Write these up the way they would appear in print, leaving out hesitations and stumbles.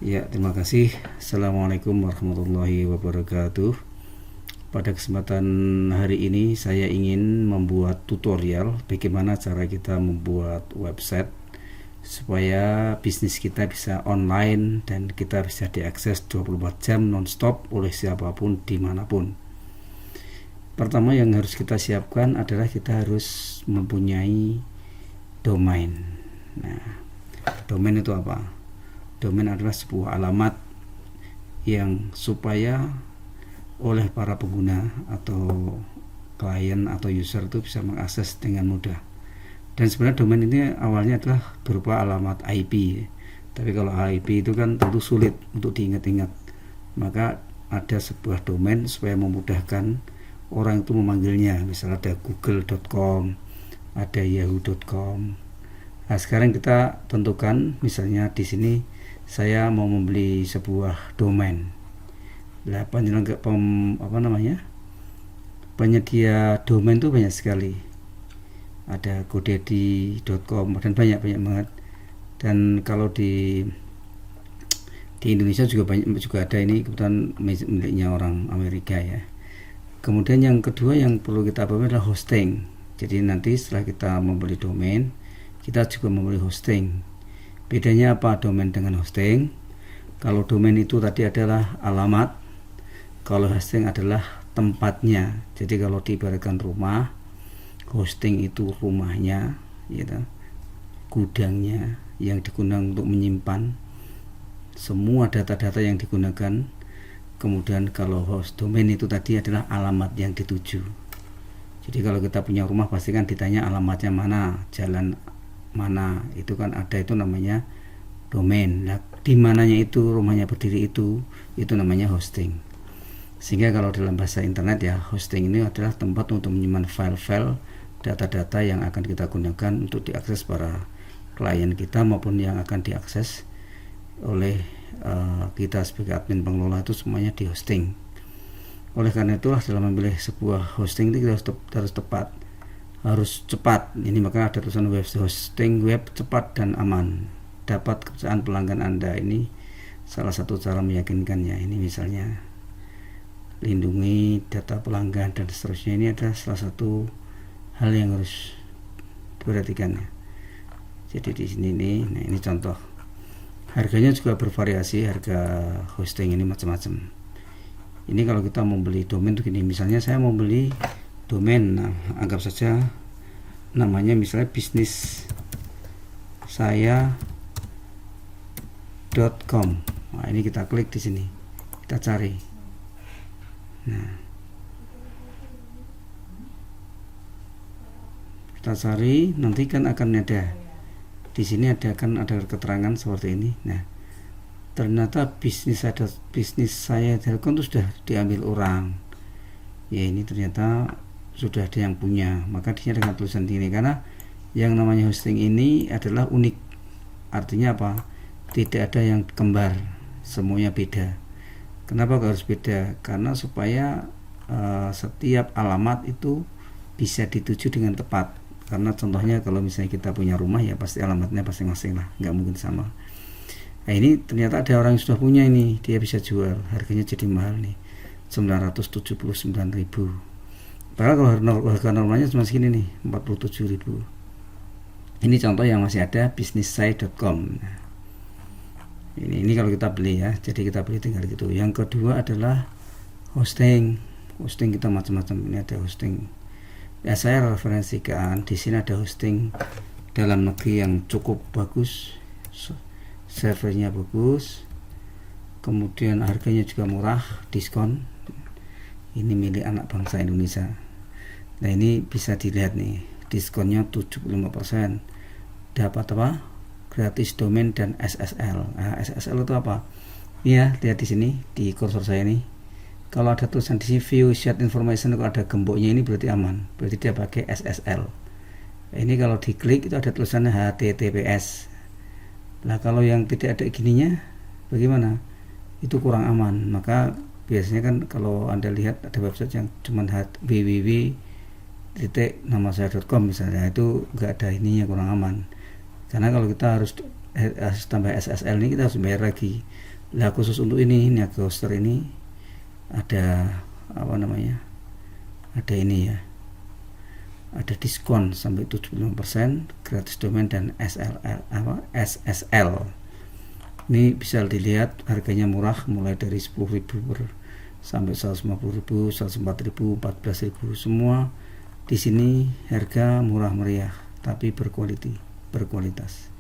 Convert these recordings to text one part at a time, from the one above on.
Ya, terima kasih. Assalamualaikum warahmatullahi wabarakatuh. Pada kesempatan hari ini saya ingin membuat tutorial bagaimana cara kita membuat website supaya bisnis kita bisa online dan kita bisa diakses 24 jam non-stop oleh siapapun dimanapun. Pertama yang harus kita siapkan adalah kita harus mempunyai domain. Nah, domain itu apa? Domain adalah sebuah alamat yang supaya oleh para pengguna atau klien atau user itu bisa mengakses dengan mudah. Dan sebenarnya domain ini awalnya adalah berupa alamat IP. Tapi kalau IP itu kan tentu sulit untuk diingat-ingat. Maka ada sebuah domain supaya memudahkan orang itu memanggilnya. Misalnya ada google.com, ada yahoo.com. Nah, sekarang kita tentukan misalnya di sini saya mau membeli sebuah domain. Nah, penyedia domain itu banyak sekali. Ada godaddy.com dan banyak banget. Dan kalau di Indonesia juga ada, ini kebetulan miliknya orang Amerika ya. Kemudian yang kedua yang perlu kita pahami adalah hosting. Jadi nanti setelah kita membeli domain, kita juga membeli hosting. Bedanya apa domain dengan hosting? Kalau domain itu tadi adalah alamat, kalau hosting adalah tempatnya. Jadi kalau diibaratkan rumah, hosting itu rumahnya, gitu, gudangnya yang digunakan untuk menyimpan semua data-data yang digunakan. Kemudian kalau host domain itu tadi adalah alamat yang dituju. Jadi kalau kita punya rumah pasti kan ditanya alamatnya mana, jalan mana, itu kan ada, itu namanya domain. Nah, di mananya itu rumahnya berdiri itu namanya hosting. Sehingga kalau dalam bahasa internet ya, hosting ini adalah tempat untuk menyimpan file-file data-data yang akan kita gunakan untuk diakses para klien kita maupun yang akan diakses oleh kita sebagai admin pengelola, itu semuanya di hosting. Oleh karena itulah dalam memilih sebuah hosting itu kita harus tepat, harus cepat. Ini maka ada tulisan web hosting web cepat dan aman, dapat kepercayaan pelanggan Anda. Ini salah satu cara meyakinkannya. Ini misalnya lindungi data pelanggan dan seterusnya. Ini adalah salah satu hal yang harus diperhatikan ya. Jadi di sini nih, nah ini contoh. Harganya juga bervariasi, harga hosting ini macam-macam. Ini kalau kita mau beli domain tuh gini, misalnya saya mau beli domain, nah anggap saja namanya misalnya bisnis saya.com. Nah, ini kita klik di sini, kita cari. Nah, kita cari, nanti kan akan ada di sini akan ada keterangan seperti ini. Nah, ternyata bisnis saya.com itu sudah diambil orang. Ya, ini ternyata sudah ada yang punya. Maka dia dengan tulisan ini, karena yang namanya hosting ini adalah unik. Artinya apa? Tidak ada yang kembar, semuanya beda. Kenapa harus beda? Karena supaya setiap alamat itu bisa dituju dengan tepat. Karena contohnya kalau misalnya kita punya rumah ya pasti alamatnya masing-masing lah, nggak mungkin sama. Nah, ini ternyata ada orang yang sudah punya ini, dia bisa jual, harganya jadi mahal nih, 979.000. Padahal kalau harga normalnya cuma segini nih, 47.000. Ini contoh yang masih ada, bisnissai.com. Nah, ini kalau kita beli ya, jadi kita beli tinggal gitu. Yang kedua adalah hosting kita macam-macam. Ini ada hosting ya, saya referensikan di sini ada hosting dalam negeri yang cukup bagus, servernya bagus, kemudian harganya juga murah, diskon. Ini milik anak bangsa Indonesia. Nah, ini bisa dilihat nih, diskonnya 75%. Dapat apa? Gratis domain dan SSL. Nah, SSL itu apa? Iya, lihat di sini di kursor saya nih. Kalau ada tulisan di sini view shared information, kalau ada gemboknya ini berarti aman, berarti dia pakai SSL. Ini kalau diklik itu ada tulisannya HTTPS. Nah, kalau yang tidak ada gininya bagaimana? Itu kurang aman. Maka biasanya kan kalau Anda lihat ada website yang cuma www.namasaya.com misalnya, itu enggak ada ininya, kurang aman. Karena kalau kita harus tambah SSL ini, kita harus bayar lagi Lah khusus untuk ini Niaga Hoster ini ada apa namanya, ada ini ya, ada diskon sampai 75%, gratis domain dan SSL. Ini bisa dilihat harganya murah, mulai dari 10.000 sampai 150.000, 104.000, 14.000, semua di sini harga murah meriah tapi berkualitas.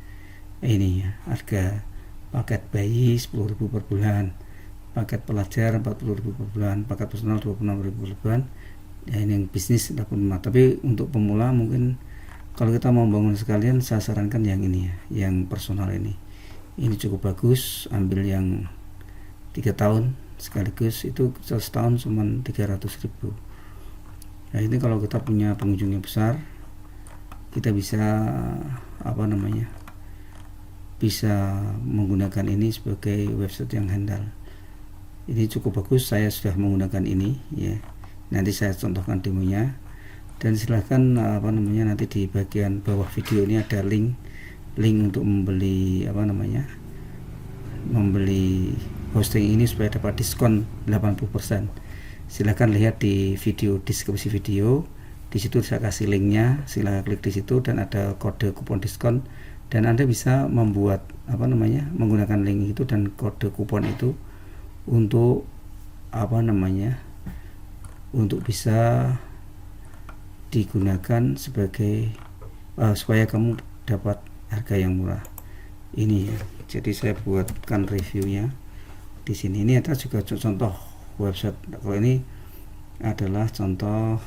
Ini ya, harga paket bayi 10.000 per bulan, paket pelajar 40.000 per bulan, paket personal 26.000 per bulan. Ya, ini yang bisnis 85. Tapi untuk pemula mungkin kalau kita mau bangun sekalian, saya sarankan yang ini ya, yang personal ini cukup bagus. Ambil yang 3 tahun sekaligus, itu setahun cuma 300.000. Nah ini kalau kita punya pengunjungnya besar, kita bisa apa namanya, bisa menggunakan ini sebagai website yang handal. Ini cukup bagus, saya sudah menggunakan ini ya. Nanti saya contohkan demonya, dan silahkan apa namanya, nanti di bagian bawah video ini ada link untuk membeli apa namanya, membeli hosting ini supaya dapat diskon 80%. Silahkan lihat di video, deskripsi video, di situ saya kasih linknya, silahkan klik di situ dan ada kode kupon diskon, dan Anda bisa membuat apa namanya, menggunakan link itu dan kode kupon itu untuk apa namanya, untuk bisa digunakan sebagai supaya kamu dapat harga yang murah ini ya. Jadi saya buatkan reviewnya di sini. Ini ada juga contoh website. Kalau ini adalah contoh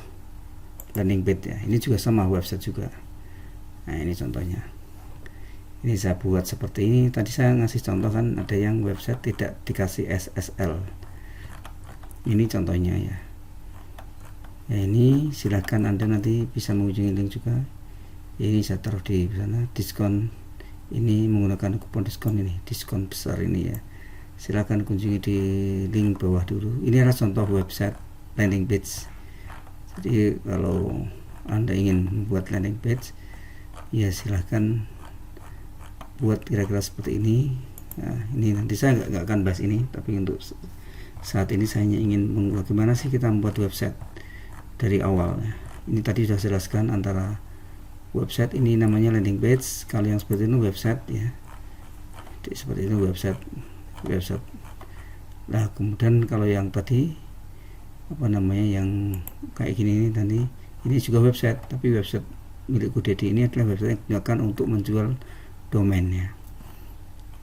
landing page ya, ini juga sama website juga. Nah ini contohnya, ini saya buat seperti ini. Tadi saya ngasih contoh kan, ada yang website tidak dikasih SSL, ini contohnya ya. Ya ini silahkan Anda nanti bisa mengunjungi link juga. Ini saya taruh di sana, diskon ini menggunakan kupon diskon, ini diskon besar ini ya. Silahkan kunjungi di link bawah dulu. Ini adalah contoh website landing page. Jadi kalau Anda ingin membuat landing page ya silahkan buat kira-kira seperti ini. Nah, ini nanti saya nggak akan bahas ini, tapi untuk saat ini saya hanya ingin bagaimana sih kita membuat website dari awal. Ini tadi sudah jelaskan antara website ini namanya landing page, kalau yang seperti ini website ya. Jadi, seperti ini website. Nah kemudian kalau yang tadi apa namanya, yang kayak gini ini tadi, ini juga website, tapi website milik GoDaddy ini adalah website yang digunakan untuk menjual domainnya.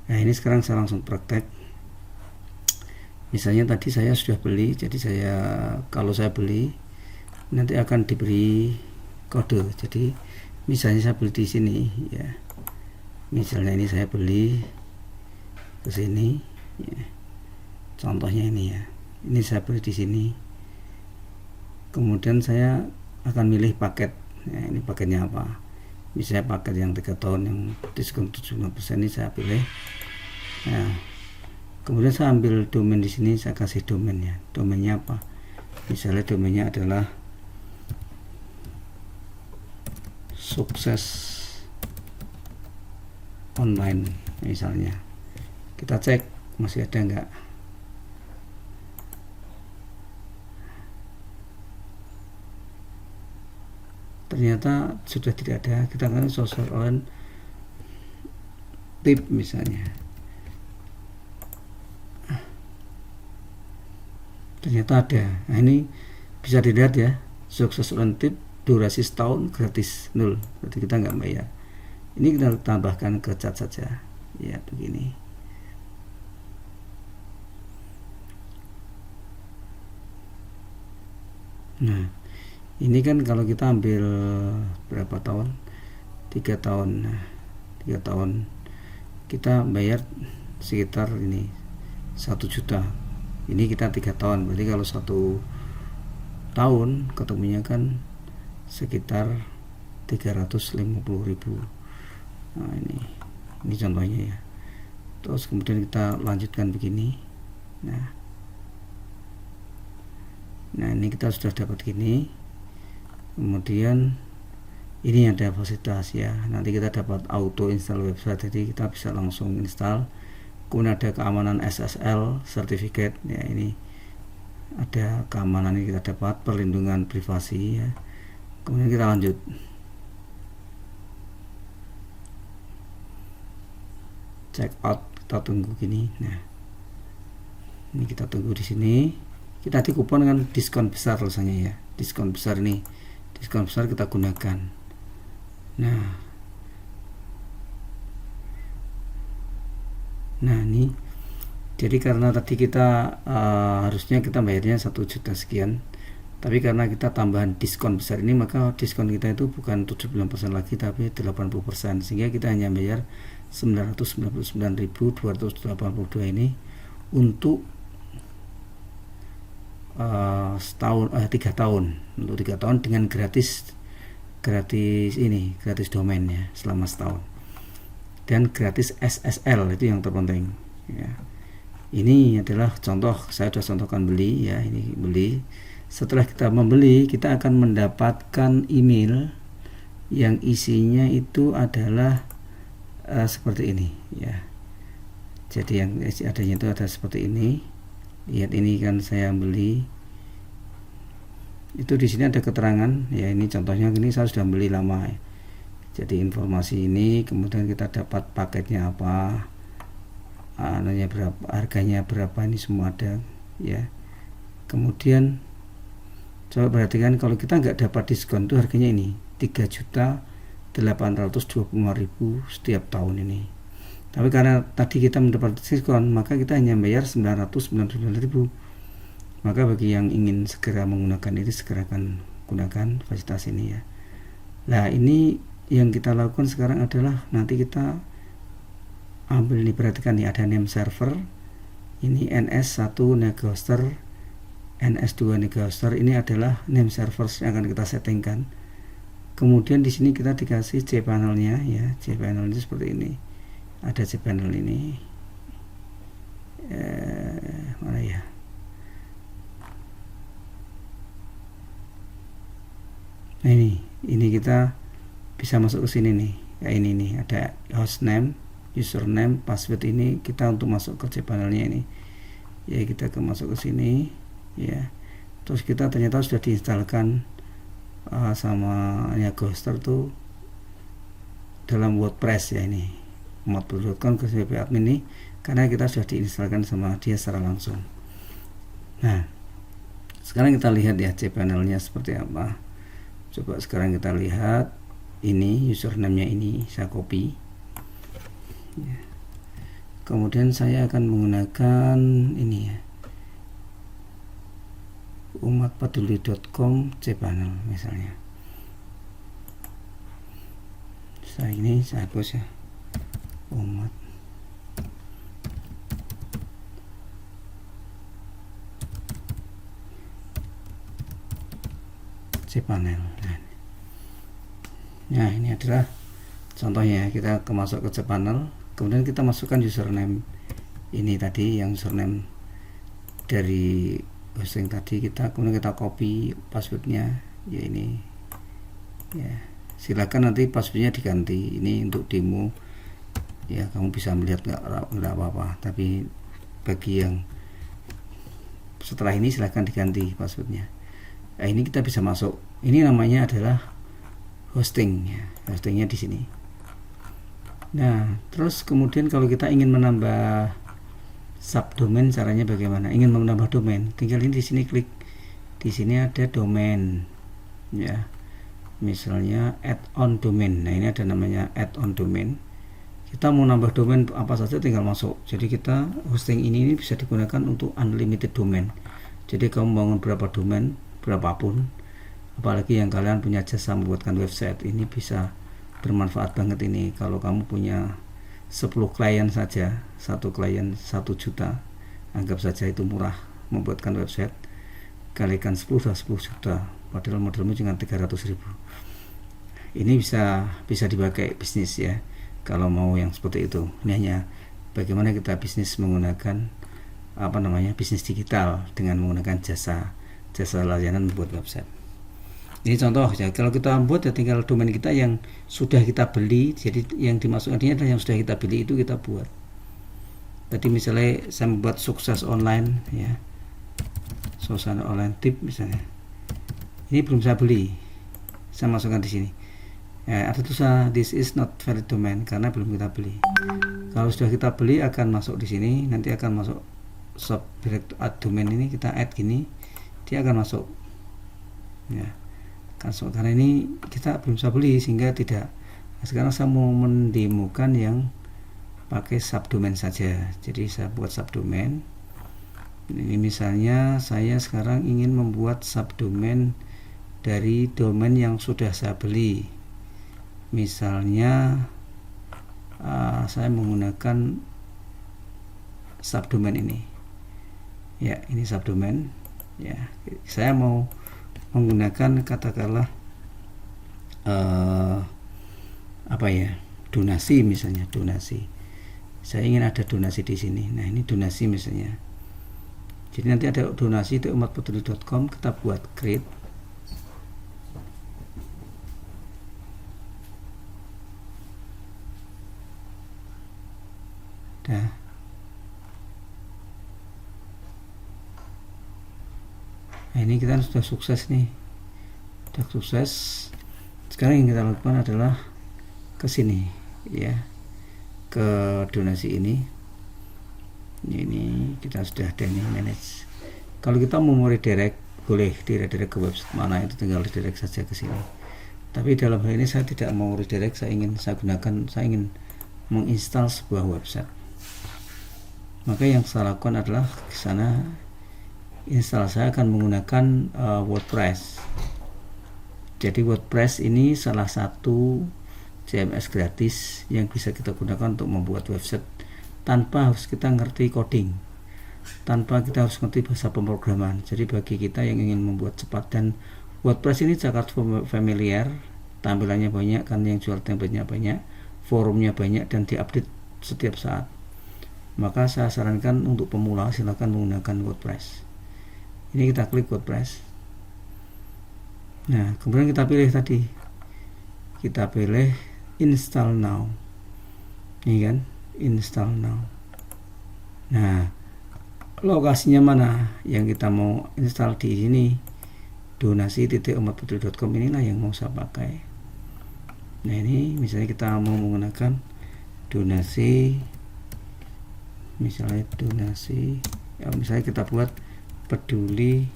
Nah ini sekarang saya langsung praktek. Misalnya tadi saya sudah beli, jadi kalau saya beli nanti akan diberi kode. Jadi misalnya saya beli di sini ya, misalnya ini saya beli ke sini ya. Contohnya ini ya, ini saya beli di sini, kemudian saya akan milih paket ya. Ini paketnya apa, misalnya paket yang 3 tahun yang diskon 75% ini saya pilih. Nah kemudian saya ambil domain di sini, saya kasih domainnya. Domainnya apa, misalnya domainnya adalah sukses online misalnya. Kita cek masih ada enggak. Ternyata sudah tidak ada. Kita kan sosial online tip misalnya, ternyata ada. Nah ini bisa dilihat ya, sukses online tip durasi setahun gratis 0, berarti kita nggak bayar. Ini kita tambahkan ke chat saja ya, begini. Nah ini kan kalau kita ambil berapa tahun, 3 tahun. Nah 3 tahun kita bayar sekitar ini 1 juta. Ini kita 3 tahun, berarti kalau 1 tahun ketemunya kan sekitar 350.000. Nah ini contohnya ya. Terus kemudian kita lanjutkan begini. Nah ini kita sudah dapat gini. Kemudian ini ada fasilitas ya, nanti kita dapat auto install website, jadi kita bisa langsung install kemudian ada keamanan SSL certificate ya, ini ada keamanan yang kita dapat, perlindungan privasi ya. Kemudian kita lanjut. Check out, kita tunggu gini. Nah, ini kita tunggu di sini. Kita nanti kupon dengan diskon besar rasanya ya. Diskon besar ini, diskon besar kita gunakan. Nah ini jadi karena tadi kita harusnya kita bayarnya 1 juta sekian, tapi karena kita tambahan diskon besar ini, maka diskon kita itu bukan 79% lagi tapi 80%, sehingga kita hanya bayar 999.282 ini untuk setahun 3 tahun, untuk 3 tahun dengan gratis domain ya selama setahun, dan gratis SSL, itu yang terpenting ya. Ini adalah contoh, saya sudah contohkan beli ya, ini beli. Setelah kita membeli, kita akan mendapatkan email yang isinya itu adalah seperti ini ya. Jadi yang adanya itu ada seperti ini. Lihat ini kan saya beli. Itu di sini ada keterangan ya, ini contohnya ini saya sudah beli lama ya. Jadi informasi ini, kemudian kita dapat paketnya apa, berapa, harganya berapa, ini semua ada ya. Kemudian coba perhatikan, kalau kita nggak dapat diskon itu harganya ini 3.825.000 setiap tahun ini. Tapi karena tadi kita mendapat diskon, maka kita hanya bayar 999.000. Maka bagi yang ingin segera menggunakan itu, segera akan gunakan fasilitas ini ya. Nah ini yang kita lakukan sekarang adalah, nanti kita ambil nih, perhatikan nih, ada name server ini NS1 Negoster, NS2 Negoster, ini adalah name server yang akan kita settingkan. Kemudian di sini kita dikasih cPanel-nya ya, cPanel ini seperti ini, ada cPanel ini mana ya, nah ini kita bisa masuk ke sini nih ya, ini nih ada hostname, username, password, ini kita untuk masuk ke cPanel-nya ini ya. Kita masuk ke sini ya, terus kita ternyata sudah diinstalkan sama Negoster tuh dalam WordPress ya, ini mod.com ke wp admin ini, karena kita sudah diinstalkan sama dia secara langsung. Nah sekarang kita lihat ya cPanel-nya seperti apa. Coba sekarang kita lihat, ini username-nya ini saya copy ya. Kemudian saya akan menggunakan ini ya, umatpeduli.com cPanel misalnya. Saya hapus ya, umat cPanel. Nah ini adalah contohnya, kita masuk ke cPanel, kemudian kita masukkan username ini tadi, yang username dari hosting tadi kita, kemudian kita copy passwordnya ya, ini ya. Silakan nanti passwordnya diganti, ini untuk demo ya, kamu bisa melihat nggak apa-apa, tapi bagi yang setelah ini silahkan diganti passwordnya. Nah ini kita bisa masuk, ini namanya adalah hosting ya, hostingnya di sini. Nah terus kemudian kalau kita ingin menambah subdomain, caranya bagaimana? Ingin menambah domain, tinggal ini di sini klik, di sini ada domain ya, misalnya add on domain. Nah ini ada namanya add on domain. Kita mau nambah domain apa saja tinggal masuk. Jadi kita hosting ini bisa digunakan untuk unlimited domain. Jadi kamu bangun berapa domain, berapapun, apalagi yang kalian punya jasa membuatkan website, ini bisa bermanfaat banget ini. Kalau kamu punya 10 klien saja, satu klien 1 juta, anggap saja itu murah membuatkan website, kalikan 10 sudah 10 juta, padahal modalmu cuma 300.000. Ini bisa dipakai bisnis ya, kalau mau yang seperti itu. Ini hanya bagaimana kita bisnis menggunakan bisnis digital dengan menggunakan jasa layanan membuat website. Ini contoh ya, kalau kita buat ya tinggal domain kita yang sudah kita beli, jadi yang dimasukkan ini adalah yang sudah kita beli itu kita buat. Tadi misalnya saya membuat sukses online ya, suasana online tip misalnya, ini belum saya beli, saya masukkan di sini ya, ada tulisan this is not valid domain karena belum kita beli. Kalau sudah kita beli akan masuk di sini, nanti akan masuk subdirect add domain ini, kita add gini, dia akan masuk ya, karena ini kita belum bisa beli sehingga tidak. Nah, sekarang saya mau mendemokan yang pakai subdomain saja, jadi saya buat subdomain. Ini misalnya saya sekarang ingin membuat subdomain dari domain yang sudah saya beli, misalnya saya menggunakan subdomain ini ya, ini subdomain ya, saya mau menggunakan katakanlah apa ya, donasi misalnya, donasi, saya ingin ada donasi di sini. Nah ini donasi misalnya, jadi nanti ada donasi di umatpeduli.com, kita buat create. Nah, ini kita sudah sukses nih, sudah sukses. Sekarang yang kita lakukan adalah ke sini ya, ke donasi ini kita sudah ada nih manage. Kalau kita mau redirect, boleh redirect ke website mana, itu tinggal redirect saja ke sini. Tapi dalam hal ini saya tidak mau redirect, saya ingin menginstal sebuah website. Maka yang saya lakukan adalah ke sana, install. Saya akan menggunakan WordPress. Jadi WordPress ini salah satu CMS gratis yang bisa kita gunakan untuk membuat website tanpa harus kita ngerti coding, tanpa kita harus ngerti bahasa pemrograman. Jadi bagi kita yang ingin membuat cepat, dan WordPress ini sangat familiar, tampilannya banyak kan, yang jual template-nya banyak, forumnya banyak, dan diupdate setiap saat. Maka saya sarankan untuk pemula silahkan menggunakan WordPress. Ini kita klik WordPress. Nah kemudian kita pilih tadi, kita pilih install now, ini kan, install now. Nah lokasinya mana yang kita mau install, di sini donasi.umatpeduli.com, inilah yang mau saya pakai. Nah ini misalnya kita mau menggunakan donasi, misalnya donasi ya, misalnya kita buat peduli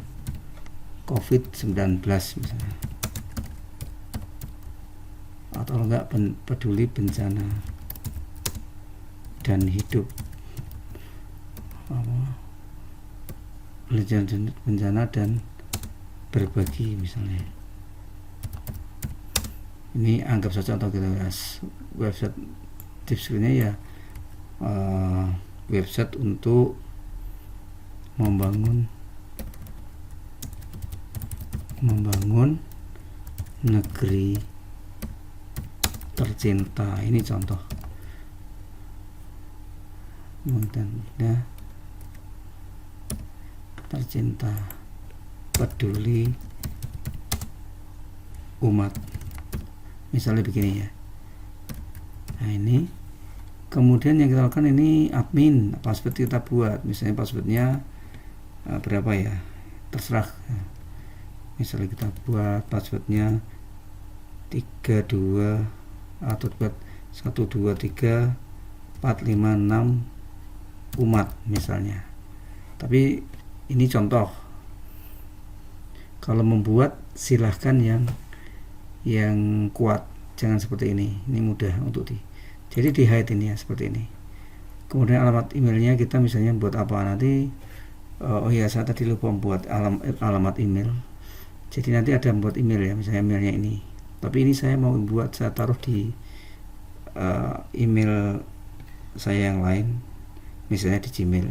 COVID-19 misalnya, atau enggak peduli bencana dan hidup, bencana dan berbagi misalnya. Ini anggap saja atau kita bahas website tips ini ya, website untuk membangun negeri tercinta. Ini contoh. Dan tercinta, peduli umat, misalnya begini ya. Nah ini kemudian yang kita lakukan, ini admin, password kita buat, misalnya passwordnya berapa ya, terserah. Misalnya kita buat passwordnya 32 atau buat 123 456 umat misalnya. Tapi ini contoh. Kalau membuat silahkan yang kuat, jangan seperti ini mudah untuk jadi di hide ini ya, seperti ini. Kemudian alamat emailnya kita misalnya buat apa nanti, oh ya saya tadi lupa membuat alamat email. Jadi nanti ada membuat email ya, misalnya emailnya ini, tapi ini saya mau buat, saya taruh di email saya yang lain, misalnya di Gmail.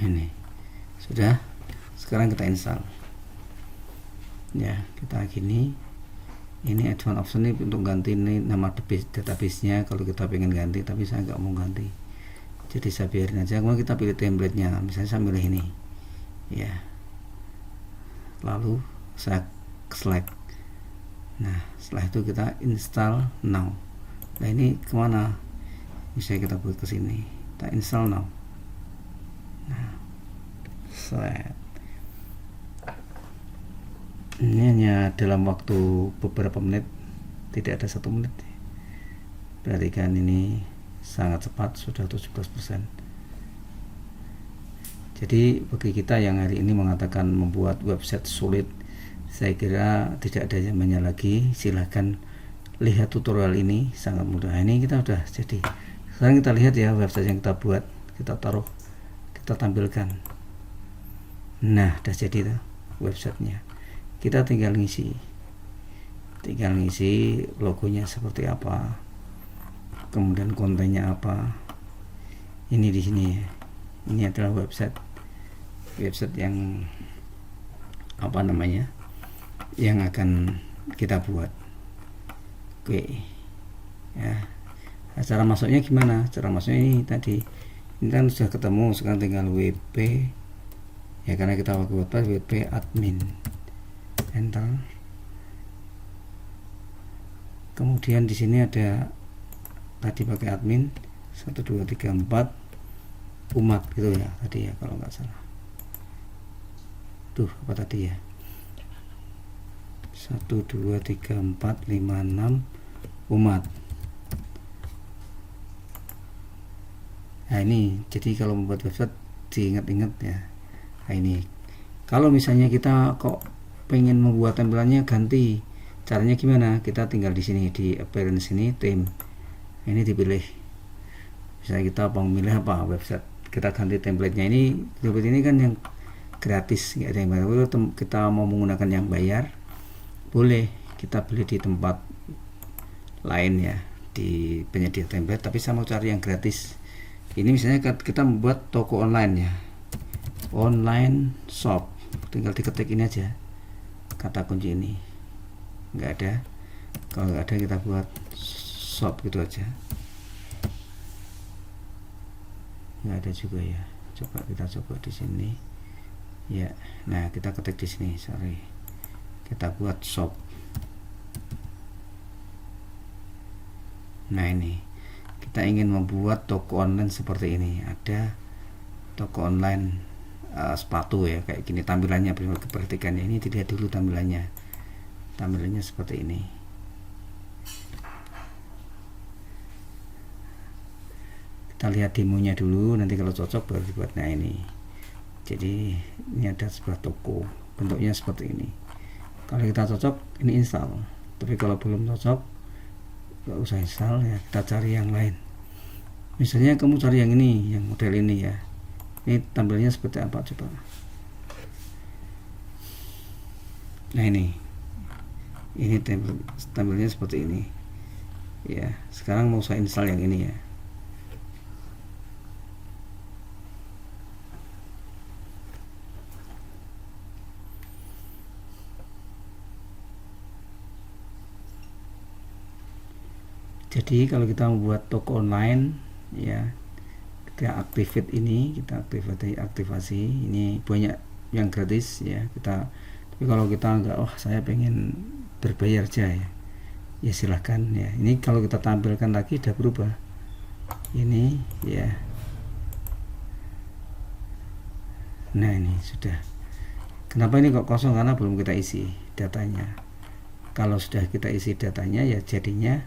Ini sudah, sekarang kita install ya, kita gini. Ini advanced option ini untuk ganti ini nama database-nya kalau kita pengen ganti, tapi saya nggak mau ganti, jadi saya biarin aja. Kemudian kita pilih template-nya, misalnya saya pilih ini ya, lalu saya select. Nah setelah itu kita install now. Nah ini kemana, misalnya kita buat ke sini, kita install now. Nah set. Ini hanya dalam waktu beberapa menit, tidak ada 1 menit. Perhatikan ini sangat cepat, sudah 17%. Jadi bagi kita yang hari ini mengatakan membuat website sulit, saya kira tidak ada zamannya lagi. Silahkan lihat tutorial ini, sangat mudah. Ini kita udah jadi. Sekarang kita lihat ya website yang kita buat, kita taruh, kita tampilkan. Nah udah jadi tuh websitenya. Kita tinggal ngisi logonya seperti apa, kemudian kontennya apa. Ini di sini ya. Ini adalah website yang apa namanya, yang akan kita buat. Oke ya. Nah, cara masuknya gimana? Cara masuknya ini tadi, ini kan sudah ketemu, sekarang tinggal WP ya, karena kita pakai WordPress, WP admin, enter. Kemudian di sini ada tadi pakai admin 1 2 3 4 umat gitu ya tadi ya, kalau nggak salah. Tuh apa tadi ya, 1 2 3 4 5 6 umat. Nah ini jadi kalau membuat website diingat-ingat ya. Nah ini kalau misalnya kita kok pengen membuat tampilannya ganti, caranya gimana? Kita tinggal di sini di appearance ini, theme ini dipilih. Misalnya kita mau memilih apa website, kita ganti template-nya. Ini template ini kan yang gratis, nggak ada yang bayar. Kalau kita mau menggunakan yang bayar, boleh kita beli di tempat lain ya, di penyedia template. Tapi saya mau cari yang gratis. Ini misalnya kita membuat toko online ya, online shop, tinggal diketik ini aja kata kunci ini, nggak ada. Kalau nggak ada kita buat shop gitu aja, nggak ada juga ya. Coba kita coba di sini ya. Nah kita ketik di sini, sorry, kita buat shop. Nah ini kita ingin membuat toko online seperti ini. Ada toko online sepatu ya, kayak gini tampilannya. Perhatikan ya, ini dilihat dulu tampilannya seperti ini. Kita lihat demonya dulu, nanti kalau cocok baru dibuat. Nah ini, jadi ini ada sebuah toko, bentuknya seperti ini. Kalau kita cocok, ini install. Tapi kalau belum cocok, nggak usah install ya, kita cari yang lain. Misalnya kamu cari yang ini, yang model ini ya. Ini tampilannya seperti apa coba. Nah ini tampilnya seperti ini ya. Sekarang mau saya install yang ini ya. Jadi kalau kita membuat toko online ya, kita aktivasi ini banyak yang gratis ya kita. Tapi kalau kita enggak, saya pengen berbayar aja ya silahkan ya. Ini kalau kita tampilkan lagi udah berubah ini ya. Nah ini sudah. Kenapa ini kok kosong? Karena belum kita isi datanya. Kalau sudah kita isi datanya ya jadinya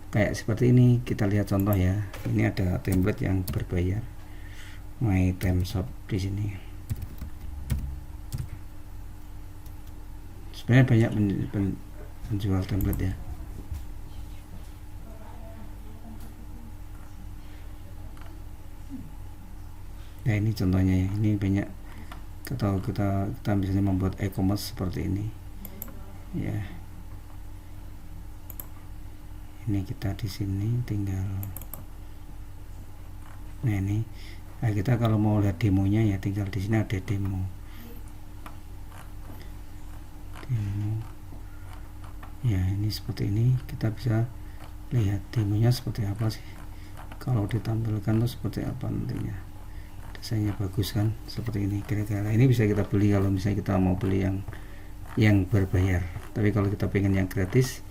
kayak seperti ini. Kita lihat contoh ya. Ini ada template yang berbayar, My Time Shop di sini. Sebenarnya banyak penjual template ya. Nah ini contohnya ya. Ini banyak. Kita misalnya membuat e-commerce seperti ini ya. Ini kita di sini tinggal. Nah ini, nah kita kalau mau lihat demonya ya tinggal di sini ada demo. Ya ini seperti ini, kita bisa lihat demonya seperti apa sih. Kalau ditampilkan tuh seperti apa nantinya. Desainnya bagus kan, seperti ini kira-kira. Ini bisa kita beli kalau misalnya kita mau beli yang berbayar. Tapi kalau kita pengen yang gratis,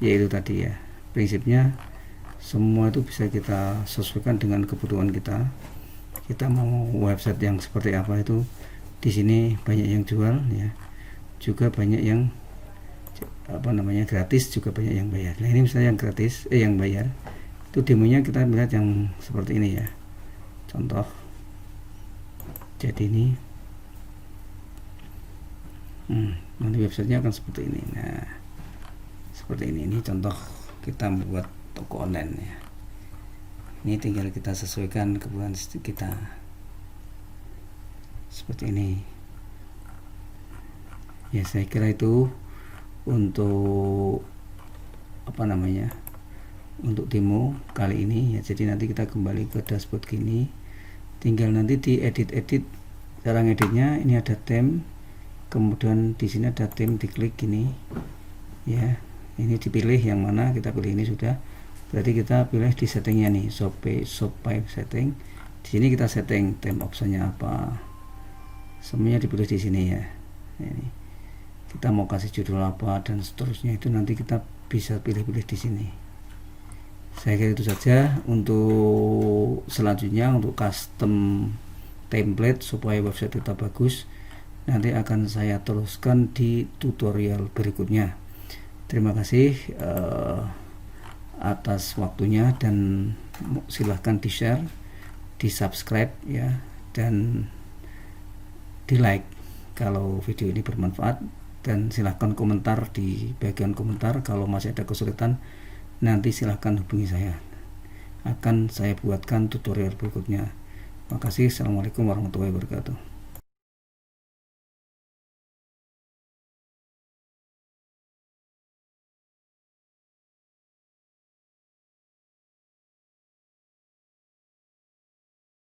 yaitu tadi ya, prinsipnya semua itu bisa kita sesuaikan dengan kebutuhan kita. Kita mau website yang seperti apa itu di sini banyak yang jual ya, juga banyak yang gratis, juga banyak yang bayar. Nah ini misalnya yang gratis, yang bayar itu demonya kita melihat yang seperti ini ya, contoh. Jadi ini nanti websitenya akan seperti ini. Nah seperti ini contoh kita membuat toko online ya. Ini tinggal kita sesuaikan kebutuhan kita seperti ini ya. Saya kira itu untuk untuk demo kali ini ya. Jadi nanti kita kembali ke dashboard gini, tinggal nanti di edit. Cara ngeditnya ini ada theme, kemudian di sini ada theme, diklik gini ya. Ini dipilih yang mana, kita pilih ini sudah. Berarti kita pilih di settingnya nih, shop page setting. Di sini kita setting theme optionnya apa, semuanya dipilih di sini ya. Ini kita mau kasih judul apa dan seterusnya, itu nanti kita bisa pilih-pilih di sini. Saya kira itu saja untuk selanjutnya. Untuk custom template supaya website kita bagus, nanti akan saya teruskan di tutorial berikutnya. Terima kasih atas waktunya, dan silahkan di share, di subscribe ya, dan di like kalau video ini bermanfaat, dan silahkan komentar di bagian komentar. Kalau masih ada kesulitan, nanti silahkan hubungi saya, akan saya buatkan tutorial berikutnya. Terima kasih. Assalamualaikum warahmatullahi wabarakatuh.